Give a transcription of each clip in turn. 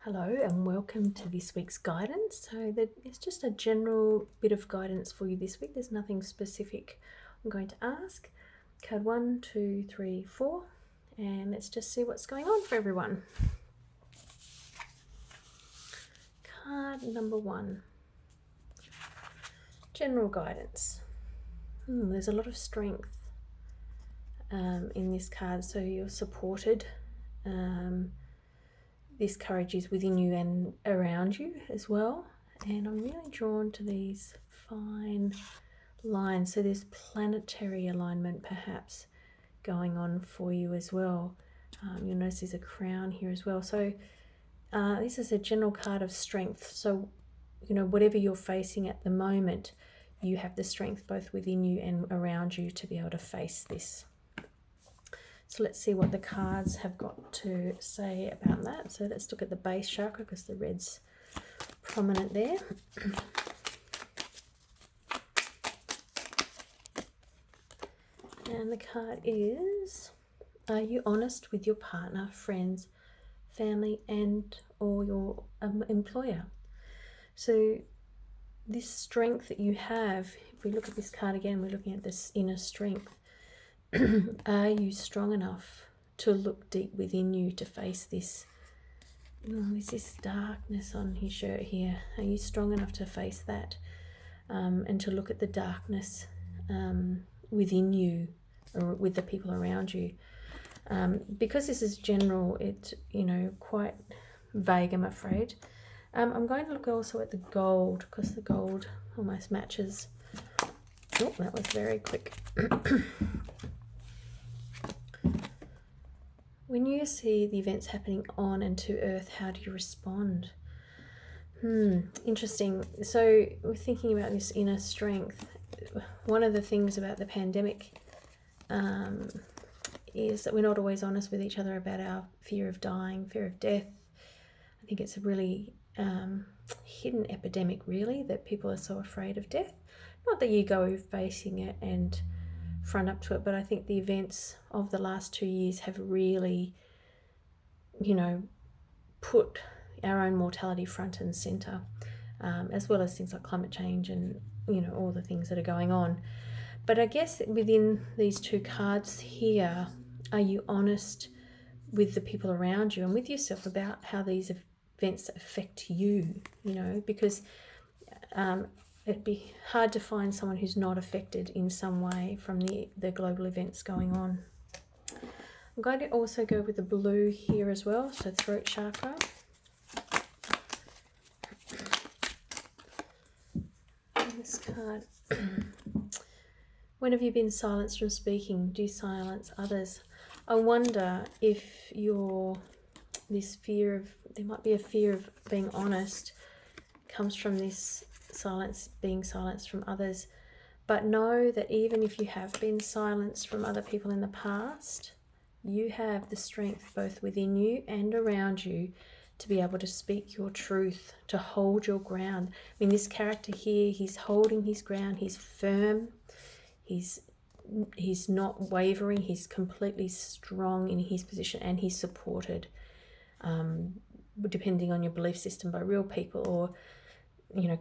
Hello and welcome to this week's guidance. So it's just a general bit of guidance for you this week. There's nothing specific I'm going to ask. Card 1, 2, 3, 4, and let's just see what's going on for everyone. Card number 1, general guidance. There's a lot of strength in this card, so you're supported. This courage is within you and around you as well. And I'm really drawn to these fine lines. So there's planetary alignment perhaps going on for you as well. You'll notice there's a crown here as well. So this is a general card of strength. So, whatever you're facing at the moment, you have the strength both within you and around you to be able to face this. So let's see what the cards have got to say about that. So let's look at the base chakra because the red's prominent there. And the card is, are you honest with your partner, friends, family, and or your employer? So this strength that you have, if we look at this card again, we're looking at this inner strength. Are you strong enough to look deep within you to face this? There's this darkness on his shirt here. Are you strong enough to face that and to look at the darkness within you or with the people around you? Because this is general, it's quite vague, I'm afraid. I'm going to look also at the gold because the gold almost matches. Oh, that was very quick. When you see the events happening on and to Earth, how do you respond? Interesting. So we're thinking about this inner strength. One of the things about the pandemic is that we're not always honest with each other about our fear of dying, fear of death. I think it's a really hidden epidemic, really, that people are so afraid of death. Not that you go facing it and front up to it, but I think the events of the last 2 years have really, put our own mortality front and center, as well as things like climate change and, all the things that are going on. But I guess within these two cards here, are you honest with the people around you and with yourself about how these events affect you, because it'd be hard to find someone who's not affected in some way from the global events going on. I'm going to also go with the blue here as well, so throat chakra. And this card. When have you been silenced from speaking? Do you silence others? I wonder if there might be a fear of being honest, comes from this being silenced from others. But know that even if you have been silenced from other people in the past, you have the strength both within you and around you to be able to speak your truth, to hold your ground. I mean, this character here, he's holding his ground, he's firm, he's not wavering, he's completely strong in his position, and he's supported, depending on your belief system, by real people, or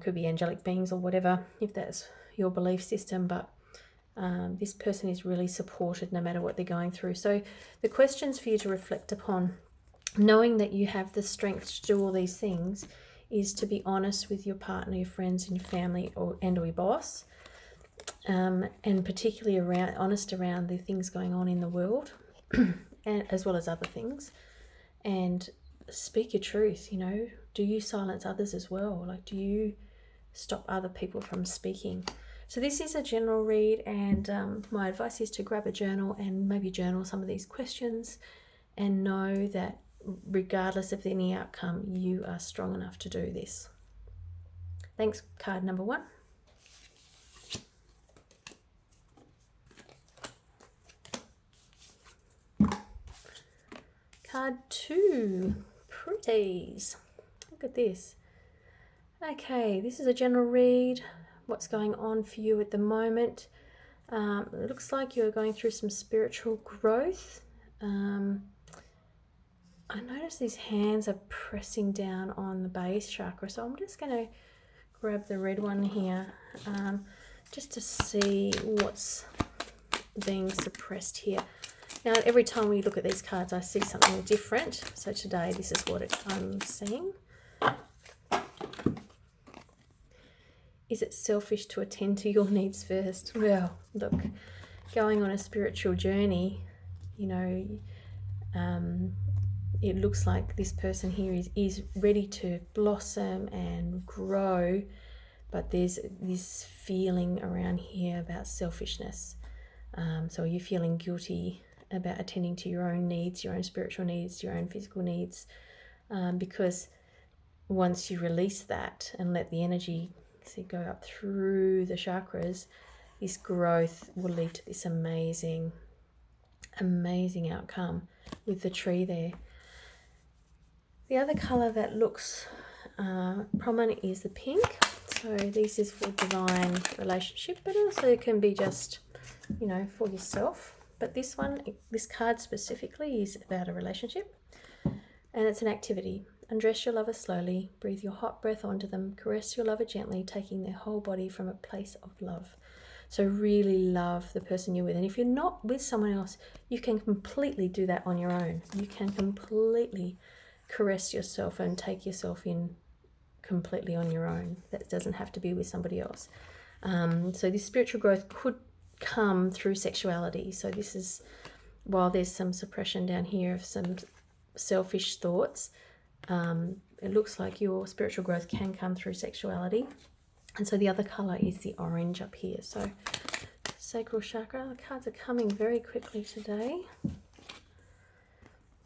could be angelic beings or whatever, if that's your belief system. But this person is really supported no matter what they're going through. So the questions for you to reflect upon, knowing that you have the strength to do all these things, is to be honest with your partner, your friends, and your family, or your boss, and particularly honest around the things going on in the world, and as well as other things, and speak your truth. Do you silence others as well? Like, do you stop other people from speaking? So this is a general read, and my advice is to grab a journal and maybe journal some of these questions, and know that regardless of any outcome, you are strong enough to do this. Thanks, card number 1. Card 2, pretties. Look at this. Okay, this is a general read. What's going on for you at the moment? It looks like you're going through some spiritual growth. I notice these hands are pressing down on the base chakra, so I'm just going to grab the red one here just to see what's being suppressed here. Now, every time we look at these cards, I see something different. So today, this is what I'm seeing. Is it selfish to attend to your needs first? Well, look, going on a spiritual journey, you know, it looks like this person here is ready to blossom and grow, but there's this feeling around here about selfishness. So are you feeling guilty about attending to your own needs, your own spiritual needs, your own physical needs? Because once you release that and let the energy go up through the chakras, this growth will lead to this amazing outcome with the tree there. The other color that looks prominent is the pink. So this is for divine relationship, but also it can be just, you know, for yourself. But this card specifically is about a relationship, and it's an activity. Undress your lover slowly, breathe your hot breath onto them, caress your lover gently, taking their whole body from a place of love. So really love the person you're with. And if you're not with someone else, you can completely do that on your own. You can completely caress yourself and take yourself in completely on your own. That doesn't have to be with somebody else. So this spiritual growth could come through sexuality. So this is, while there's some suppression down here of some selfish thoughts, it looks like your spiritual growth can come through sexuality. And so the other color is the orange up here. So sacral chakra, the cards are coming very quickly today.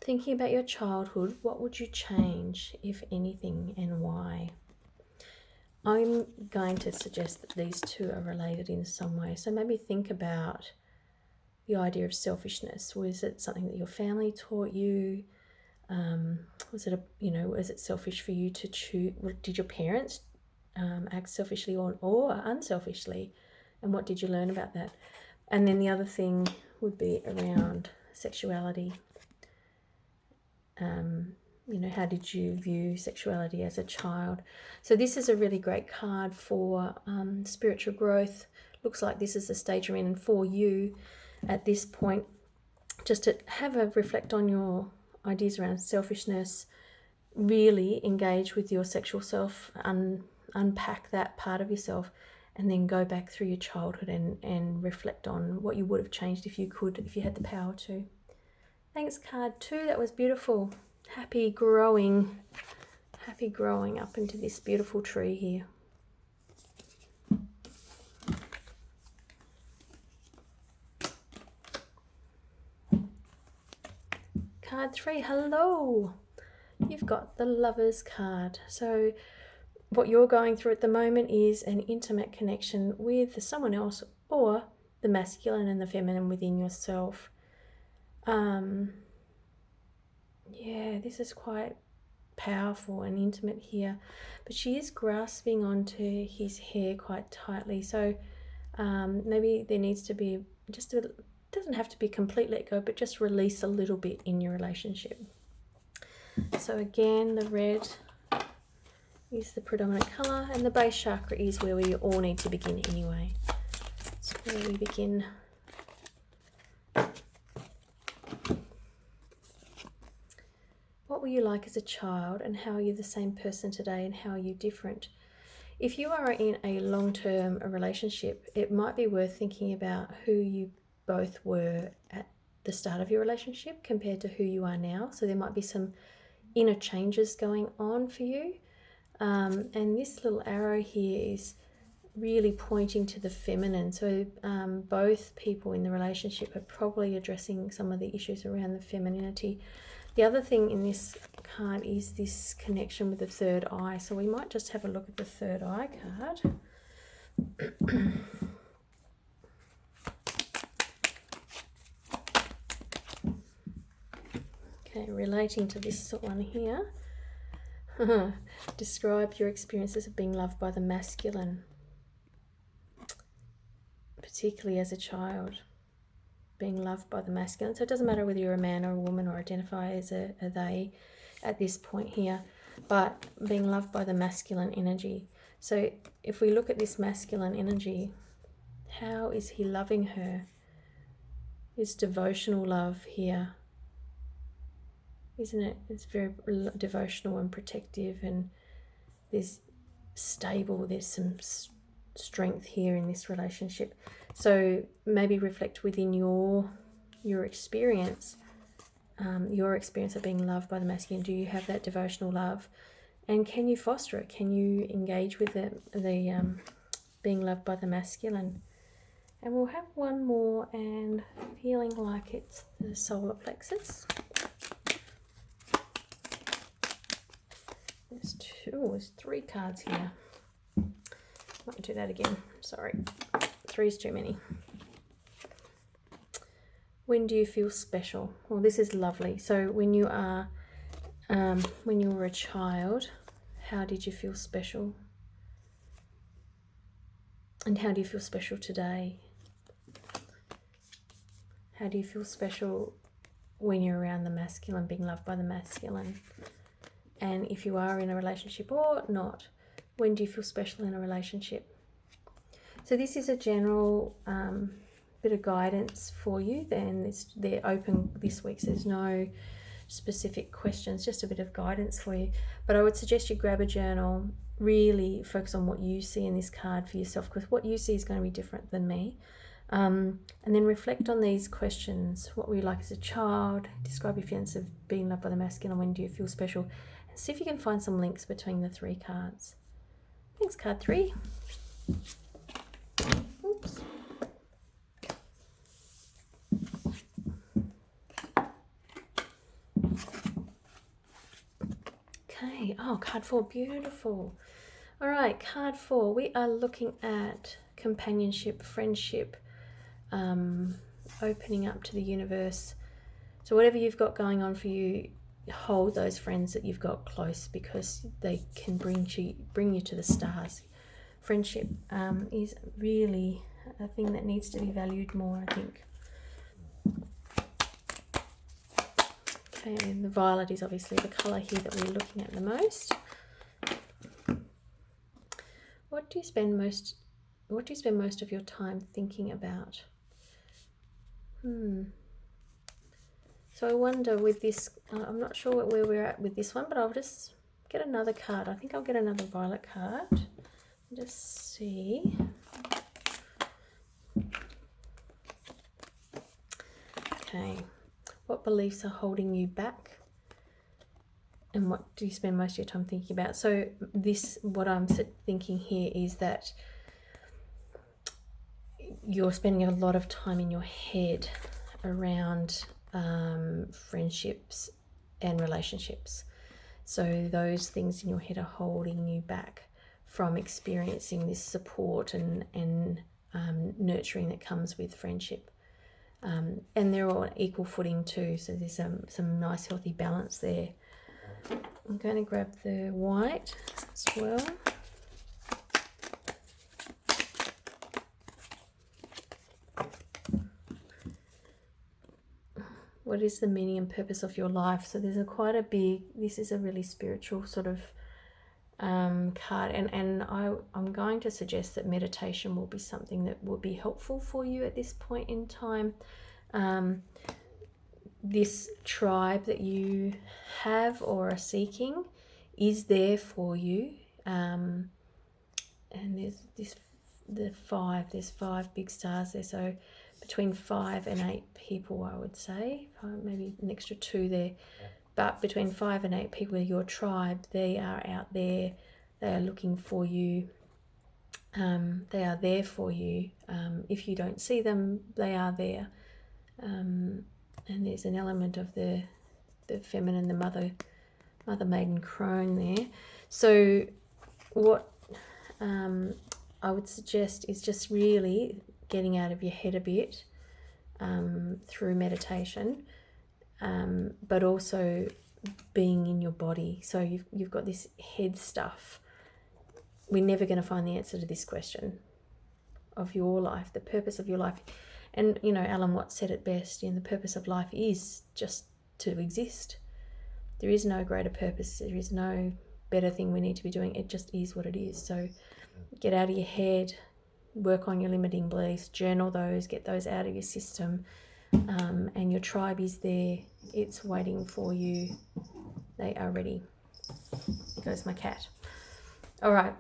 Thinking about your childhood, what would you change, if anything, and why? I'm going to suggest that these two are related in some way. So maybe think about the idea of selfishness. Was it something that your family taught you? Was it selfish for you to choose? Did your parents act selfishly or unselfishly? And what did you learn about that? And then the other thing would be around sexuality. How did you view sexuality as a child? So this is a really great card for spiritual growth. Looks like this is the stage you're in, and for you at this point, just to have a reflect on your ideas around selfishness, really engage with your sexual self, unpack that part of yourself, and then go back through your childhood and reflect on what you would have changed if you had the power to. Thanks, card 2. That was beautiful. Happy growing up into this beautiful tree here. Card 3, hello. You've got the Lovers card. So what you're going through at the moment is an intimate connection with someone else, or the masculine and the feminine within yourself. This is quite powerful and intimate here, but she is grasping onto his hair quite tightly. So maybe there needs to be doesn't have to be complete let go, but just release a little bit in your relationship. So again, the red is the predominant color, and the base chakra is where we all need to begin anyway. It's where we begin. What were you like as a child, and how are you the same person today, and how are you different? If you are in a long-term relationship, it might be worth thinking about who you both were at the start of your relationship compared to who you are now. So there might be some inner changes going on for you. And this little arrow here is really pointing to the feminine. So both people in the relationship are probably addressing some of the issues around the femininity. The other thing in this card is this connection with the third eye. So we might just have a look at the third eye card. Okay, relating to this one here. Describe your experiences of being loved by the masculine, particularly as a child. being loved by the masculine. So it doesn't matter whether you're a man or a woman or identify as a they at this point here, but being loved by the masculine energy. So if we look at this masculine energy, how is he loving her? Is devotional love here, isn't it? It's very devotional and protective, and there's stable, there's some strength here in this relationship. So maybe reflect within your experience, your experience of being loved by the masculine. Do you have that devotional love, and can you foster it? Can you engage with the being loved by the masculine? And we'll have one more, and feeling like it's the solar plexus. There's 3 cards here. Might do that again. Sorry, 3's too many. When do you feel special? Well, this is lovely. So when you were a child, how did you feel special? And how do you feel special today? How do you feel special when you're around the masculine, being loved by the masculine? And if you are in a relationship or not, when do you feel special in a relationship? So this is a general bit of guidance for you. Then they're open this week, so there's no specific questions, just a bit of guidance for you. But I would suggest you grab a journal, really focus on what you see in this card for yourself, because what you see is going to be different than me. And then reflect on these questions. What were you like as a child? Describe your feelings of being loved by the masculine. When do you feel special? And see if you can find some links between the 3 cards. Thanks, card 3. Oops. Okay. Oh, card 4. Beautiful. All right, card 4. We are looking at companionship, friendship, opening up to the universe. So whatever you've got going on for you, hold those friends that you've got close, because they can bring you to the stars. Friendship is really a thing that needs to be valued more, I think. Okay, and the violet is obviously the colour here that we're looking at the most. What do you spend most of your time thinking about? So I wonder with this, I'm not sure where we're at with this one, but I'll just get another card. I think I'll get another violet card. Just see. Okay. What beliefs are holding you back? And what do you spend most of your time thinking about? So what I'm thinking here is that you're spending a lot of time in your head around friendships and relationships. So those things in your head are holding you back from experiencing this support and nurturing that comes with friendship. And they're all on equal footing too, so there's some nice healthy balance there. I'm going to grab the white as well. What is the meaning and purpose of your life? So there's this is a really spiritual sort of card, and I'm going to suggest that meditation will be something that will be helpful for you at this point in time. This tribe that you have or are seeking is there for you, and there's 5 big stars there, so between 5 and 8 people, I would say, maybe an extra 2 there, but between 5 and 8 people, your tribe, they are out there, they are looking for you, they are there for you. If you don't see them, they are there, and there's an element of the feminine, the mother maiden crone there. So what I would suggest is just really getting out of your head a bit through meditation, but also being in your body. So you've got this head stuff. We're never going to find the answer to this question of your life, the purpose of your life. And, you know, Alan Watts said it best, the purpose of life is just to exist. There is no greater purpose. There is no better thing we need to be doing. It just is what it is. So get out of your head, work on your limiting beliefs, journal those, get those out of your system. And your tribe is there. It's waiting for you. They are ready. There goes my cat. All right.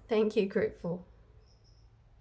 Thank you, group 4.